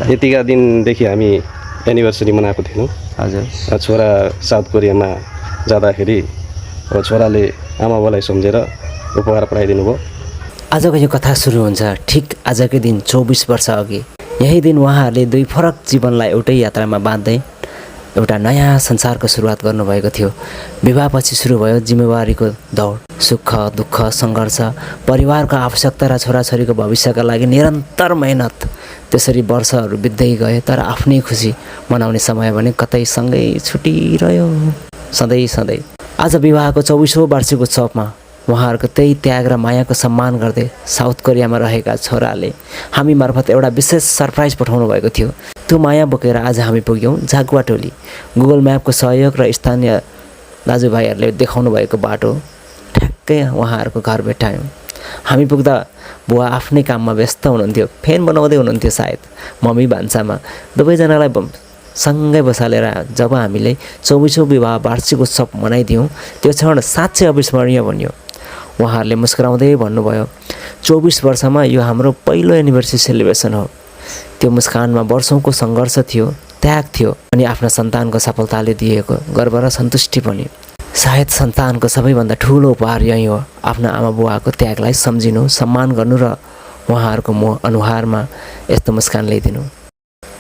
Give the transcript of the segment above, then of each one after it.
यतिका दिनदेखि हामी एनिभर्सरी मनाएको थियौँ। हजुर। छोरा साउथ कोरियामा जाँदाखेरि अब छोराले आमा बाउलाई सम्झेर उपहार पठाइदिनु भयो। आजको यो कथा सुरु हुन्छ ठिक आजकै दिन 24 वर्ष अघि। यही दिन उहाँहरूले दुई फरक जीवनलाई एउटै यात्रामा बाँध्दै एउटा नयाँ संसारको सुरुवात गर्नुभएको थियो। विवाहपछि सुरु भयो जिम्मेवारीको दौड, सुख दुःख सङ्घर्ष, परिवारको आवश्यकता र छोराछोरीको भविष्यका लागि निरन्तर मेहनत। त्यसरी वर्षहरू बित्दै गए तर आफ्नै खुसी मनाउने समय भने कतै सँगै छुटिरह्यो सधैँ सधैँ। आज विवाहको 24औं वार्षिक उत्सवमा उहाँहरूको त्यही त्याग र मायाको सम्मान गर्दै साउथ कोरियामा रहेका छोराले हामी मार्फत एउटा विशेष सरप्राइज पठाउनु भएको थियो। त्यो माया बोकेर आज हामी पुग्यौँ जागुवा टोली। गुगल म्यापको सहयोग र स्थानीय दाजुभाइहरूले देखाउनु भएको बाटो ठ्याक्कै उहाँहरूको घर भेट्टायौँ। हामी पुग्दा बुवा आफ्नै काममा व्यस्त हुनुहुन्थ्यो, फेन बनाउँदै हुनुहुन्थ्यो सायद मम्मी भान्सामा। दुवैजनालाई सँगै बसालेर जब हामीले 24औं विवाह वार्षिक उत्सव मनाइदियौँ त्यो क्षण साँच्चै अविस्मरणीय बन्यो। उहाँहरूले मुस्कुराउँदै भन्नुभयो, 24 वर्षमा यो हाम्रो पहिलो एनिभर्सरी सेलिब्रेसन हो। त्यो मुस्कानमा वर्षौँको सङ्घर्ष थियो, त्याग थियो अनि आफ्ना सन्तानको सफलताले दिएको गर्व र सन्तुष्टि पनि। सायद सन्तानको सबैभन्दा ठुलो उपहार यही हो, आफ्ना आमा बुवाको त्यागलाई सम्झिनु, सम्मान गर्नु र उहाँहरूको अनुहारमा यस्तो मुस्कान ल्याइदिनु।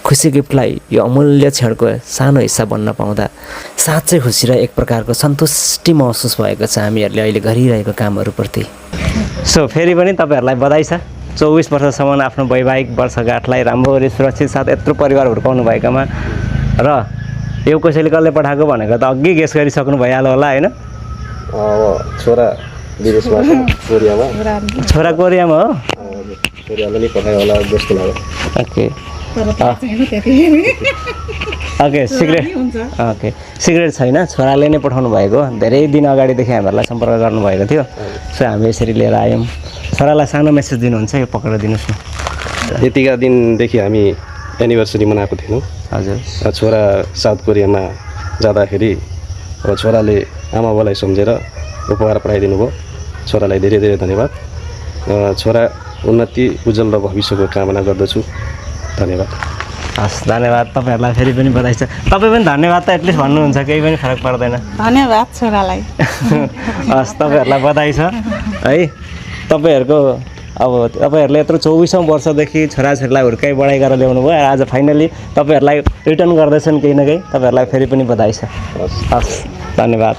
खुसी गिफ्टलाई यो अमूल्य क्षणको सानो हिस्सा बन्न पाउँदा साँच्चै खुसी र एक प्रकारको सन्तुष्टि महसुस भएको छ हामीहरूले अहिले गरिरहेको कामहरूप्रति। सो फेरि पनि तपाईँहरूलाई बधाई छ 24 वर्षसम्म आफ्नो वैवाहिक वर्षगाँठलाई राम्ररी सुरक्षित साथ यत्रो परिवार हुर्काउनु भएकोमा। र यो कसैले कसले पठाएको भनेको त अघि गेस गरिसक्नु भइहाल्यो होला होइन? छोरा विदेशमा कोरियामा। छोरा कोरियामा हो? कोरियामा नि पठायो होला जस्तो लाग्यो। ओके सिक्रेट छैन, छोराले नै पठाउनु भएको। धेरै दिन अगाडिदेखि हामीहरूलाई सम्पर्क गर्नुभएको थियो। सो हामी यसरी लिएर आयौँ। छोरालाई सानो मेसेज दिनुहुन्छ, यो पक्रेर दिनुहोस् न। यतिका दिनदेखि हामी एनिभर्सरी मनाएको थियौँ। हजुर। छोरा साउथ कोरियामा जाँदाखेरि अब छोराले आमा बाउलाई सम्झेर उपहार पठाइदिनु भयो। छोरालाई धेरै धेरै धन्यवाद। छोरा उन्नति उज्जवल र भविष्यको कामना गर्दछु। धन्यवाद। हस्, धन्यवाद। तपाईँहरूलाई फेरि पनि बधाई छ। तपाईँ पनि धन्यवाद त एटलिस्ट भन्नुहुन्छ, केही पनि फरक पर्दैन। धन्यवाद छोरालाई। हस्, तपाईँहरूलाई बधाई छ है। तपाईँहरूले यत्रो 24औं वर्षदेखि छोराछोरीलाई हुर्काइ बढाइ गरेर ल्याउनु भयो। आज फाइनली तपाईँहरूलाई रिटर्न गर्दैछन् केही न केही। तपाईँहरूलाई फेरि पनि बधाई छ। हस्, धन्यवाद।